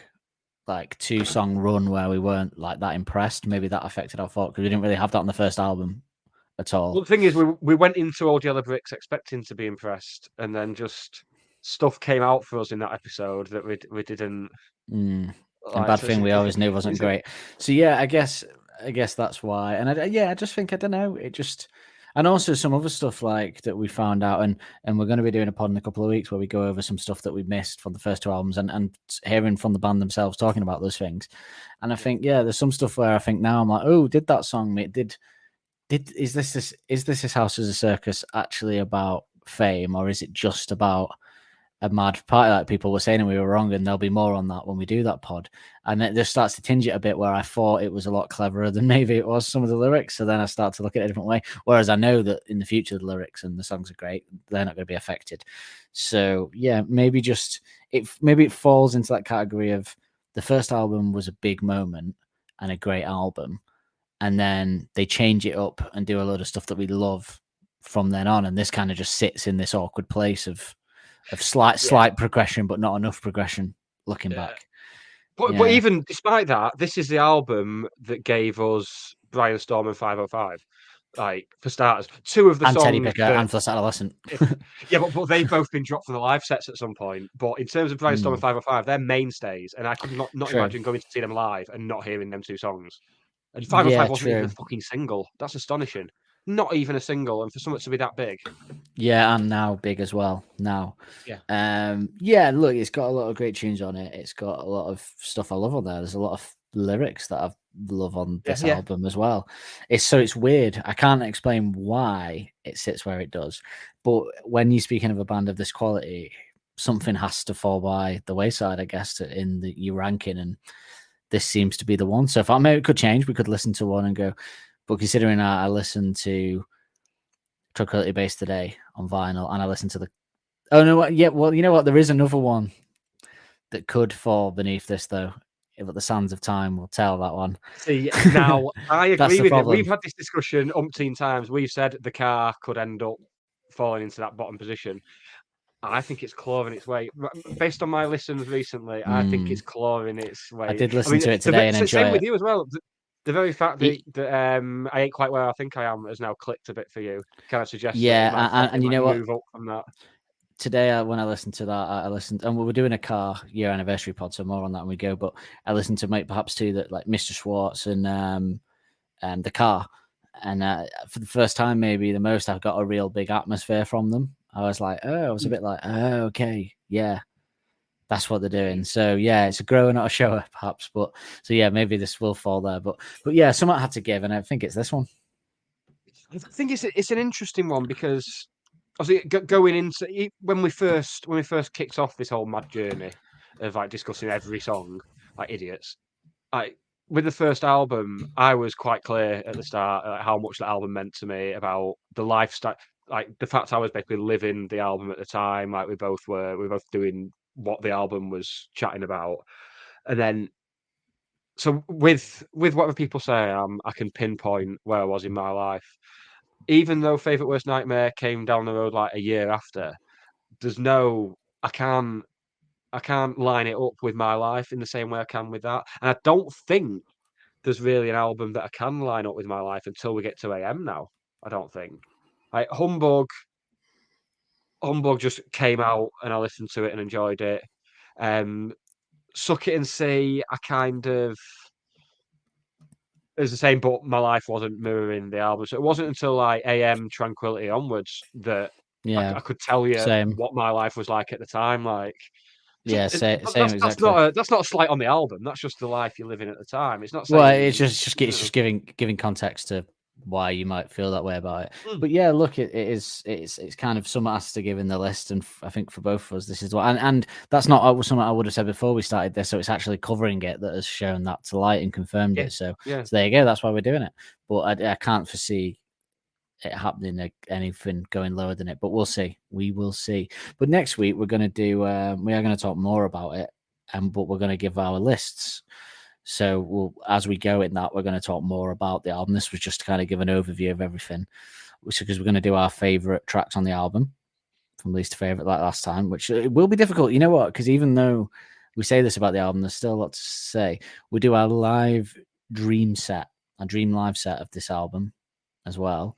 2-song run where we weren't that impressed. Maybe that affected our thought because we didn't really have that on the first album at all. Well, the thing is, we went into Old Yellow Bricks expecting to be impressed, and then just stuff came out for us in that episode that we didn't. And Bad Thing we always knew wasn't great. So yeah, I guess that's why. And I just think, I don't know, it just. And also some other stuff that we found out, and we're going to be doing a pod in a couple of weeks where we go over some stuff that we missed from the first two albums and hearing from the band themselves talking about those things. And I think, there's some stuff where I think now I'm like, oh, did that song, is this House as a Circus actually about fame, or is it just about a mad party like people were saying and we were wrong? And there'll be more on that when we do that pod. And it just starts to tinge it a bit where I thought it was a lot cleverer than maybe it was some of the lyrics. So then I start to look at it a different way. Whereas I know that in the future, the lyrics and the songs are great. They're not going to be affected. So yeah, maybe it falls into that category of the first album was a big moment and a great album. And then they change it up and do a load of stuff that we love from then on. And this kind of just sits in this awkward place of slight progression, but not enough progression looking back. But even despite that, this is the album that gave us Brian Storm and 505. For starters, two of the songs. Teddy Picker and First Adolescent. but they've both been dropped from the live sets at some point. But in terms of Brian Storm and 505, they're mainstays, and I could not imagine going to see them live and not hearing them two songs. And 505 wasn't even a fucking single. That's astonishing. not even a single, and for something to be that big. Yeah, and now big as well. Now, yeah. Look, it's got a lot of great tunes on it. It's got a lot of stuff I love on there. There's a lot of lyrics that I love on this album as well. It's weird. I can't explain why it sits where it does, but when you're speaking of a band of this quality, something has to fall by the wayside, I guess, in your ranking, and this seems to be the one. So if it could change, we could listen to one and go. But considering I listened to Tranquility Base today on vinyl, and I listened to well, you know what? There is another one that could fall beneath this, though. But the sands of time will tell that one. See, now I agree with you. Problem. We've had this discussion umpteen times. We've said the car could end up falling into that bottom position. I think it's clawing its way. Based on my listens recently, I think it's clawing its way. I did listen to it today and enjoy same it. with you as well. The very fact that I ain't quite where I think I am has now clicked a bit for you. Kind of suggests and you know what? Move up from that. Today, when I listened to that, I listened, and we were doing a car year anniversary pod, so more on that when we go. But I listened to perhaps two that like Mr. Schwartz and the car, and for the first time, maybe the most, I've got a real big atmosphere from them. I was like, I was a bit like, okay, yeah, that's what they're doing. So yeah, it's a grower, not a shower, perhaps. But so yeah, maybe this will fall there. But yeah, someone had to give, and I think it's this one. I think it's an interesting one because obviously going into when we first kicked off this whole mad journey of like discussing every song like idiots, with the first album, I was quite clear at the start how much the album meant to me, about the lifestyle, like the fact I was basically living the album at the time. Like we both doing what the album was chatting about, and then so with whatever people say, I can pinpoint where I was in my life. Even though Favourite Worst Nightmare came down the road like a year after, I can't line it up with my life in the same way I can with that. And I don't think there's really an album that I can line up with my life until we get to AM now. I don't think. Like Humbug just came out and I listened to it and enjoyed it. Suck It and See, I kind of, it's the same, but my life wasn't mirroring the album. So it wasn't until like AM Tranquility onwards that I could tell you what my life was like at the time. Like, yeah, same exactly. That's not a slight on the album. That's just the life you're living at the time. It's not. Well, it's just giving context to why you might feel that way about it. But yeah, look, it's kind of something has to give in the list, and I think for both of us, this is what, and that's not something I would have said before we started this. So it's actually covering it that has shown that to light and confirmed it. So there you go. That's why we're doing it. But I can't foresee it happening anything going lower than it. But we'll see. We will see. But next week we're going to do. We are going to talk more about it, but we're going to give our lists. So as we go in that, we're going to talk more about the album. This was just to kind of give an overview of everything, because we're going to do our favorite tracks on the album from least to favorite like last time, which it will be difficult. You know what? Because even though we say this about the album, there's still a lot to say. We do our live dream live set of this album as well.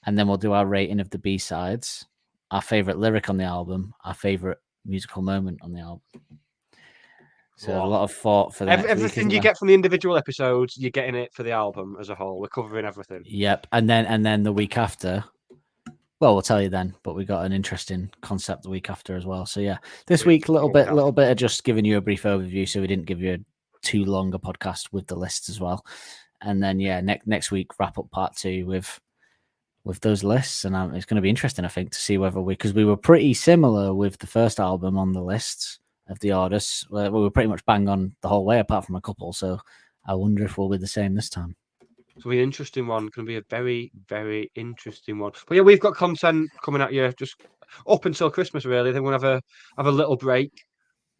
And then we'll do our rating of the B-sides, our favorite lyric on the album, our favorite musical moment on the album. So a lot of thought for that. Everything you get from the individual episodes, you're getting it for the album as a whole. We're covering everything. Yep, and then the week after, well, we'll tell you then. But we got an interesting concept the week after as well. So yeah, this week a little bit of just giving you a brief overview, so we didn't give you too long a podcast with the lists as well. And then yeah, next week wrap up part 2 with those lists, and it's going to be interesting, I think, to see whether because we were pretty similar with the first album on the lists of the artists. We were pretty much bang on the whole way, apart from a couple. So I wonder if we'll be the same this time. It's going to be an interesting one. Going to be a very, very interesting one. But yeah, we've got content coming at you just up until Christmas, really. Then we'll have a little break,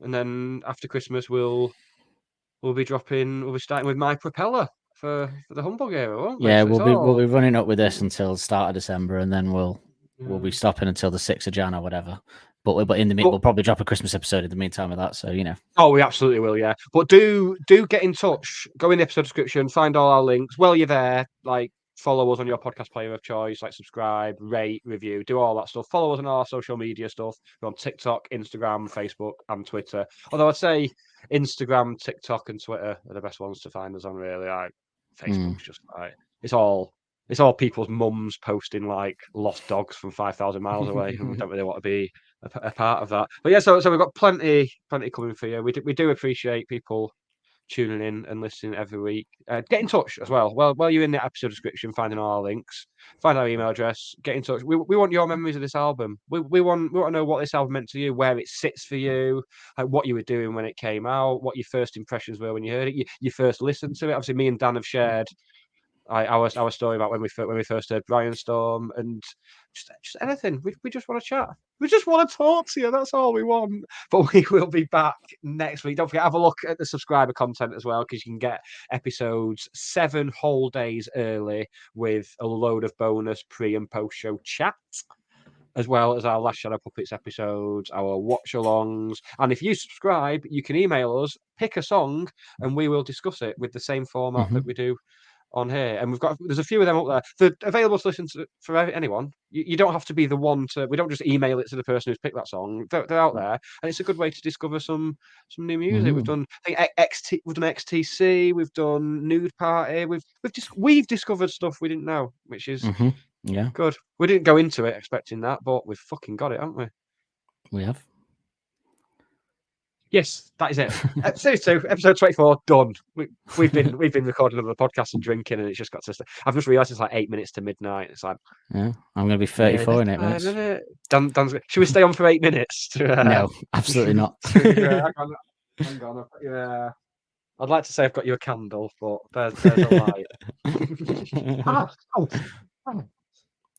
and then after Christmas we'll be starting with My Propeller for the Humbug era, won't we? Yeah, so we'll be running up with this until the start of December, and then we'll be stopping until the 6th of Jan or whatever. But in the meantime, we'll probably drop a Christmas episode in the meantime of that. So, you know. Oh, we absolutely will, yeah. But do get in touch. Go in the episode description, find all our links. While you're there, like, follow us on your podcast player of choice, like subscribe, rate, review, do all that stuff. Follow us on our social media stuff. We're on TikTok, Instagram, Facebook, and Twitter. Although I'd say Instagram, TikTok, and Twitter are the best ones to find us on, really. Like, Facebook's just like, it's all It's all people's mums posting like lost dogs from 5,000 miles away, and we don't really want to be a part of that. But yeah, so we've got plenty coming for you. We do appreciate people tuning in and listening every week. Get in touch as well. While you're in the episode description, finding all our links, find our email address, get in touch. We want your memories of this album. We want to know what this album meant to you, where it sits for you, like what you were doing when it came out, what your first impressions were when you heard it, you first listened to it. Obviously, me and Dan have shared our story about when we first heard Brainstorm, and just anything. We just want to chat. We just want to talk to you. That's all we want. But we will be back next week. Don't forget, have a look at the subscriber content as well, because you can get episodes 7 whole days early with a load of bonus pre and post show chat, as well as our Last Shadow Puppets episodes, our watch-alongs. And if you subscribe, you can email us, pick a song, and we will discuss it with the same format that we do on here. And there's a few of them up there. They're available to listen to for anyone. You don't have to be the one to. We don't just email it to the person who's picked that song. They're out there, and it's a good way to discover some new music. We've done, I think, we've done XTC, we've done Nude Party. We've discovered stuff we didn't know, which is good. We didn't go into it expecting that, but we've fucking got it, haven't we? We have. Yes, that is it. Episode 24 done. We've been recording another podcast and drinking, and it's just got to. I've just realised it's like 8 minutes to midnight. It's like, yeah, I'm going to be 34 in 8 minutes. Should we stay on for 8 minutes? No, absolutely not. Hang on. I'd like to say I've got you a candle, but there's a light.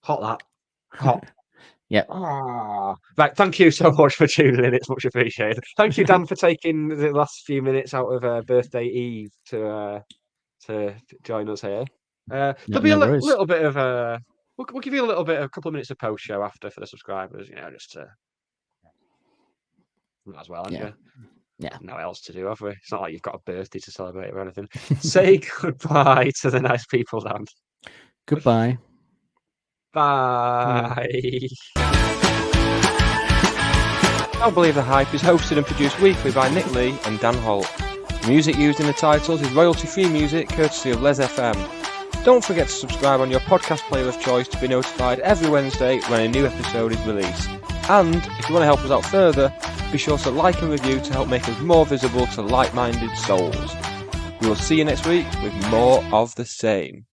Hot that. Hot. Yep. Right, thank you so much for tuning in. It's much appreciated. Thank you, Dan, for taking the last few minutes out of birthday eve to join us here. There'll be a little bit of we'll give you a couple of minutes of post show after for the subscribers. Just to might as well, haven't you? Yeah. No else to do, have we? It's not like you've got a birthday to celebrate or anything. Say goodbye to the nice people, Dan. Goodbye. Bye. Don't Believe the Hype is hosted and produced weekly by Nick Lee and Dan Holt. The music used in the titles is royalty-free music courtesy of Les FM. Don't forget to subscribe on your podcast player of choice to be notified every Wednesday when a new episode is released. And if you want to help us out further, be sure to like and review to help make us more visible to like-minded souls. We will see you next week with more of the same.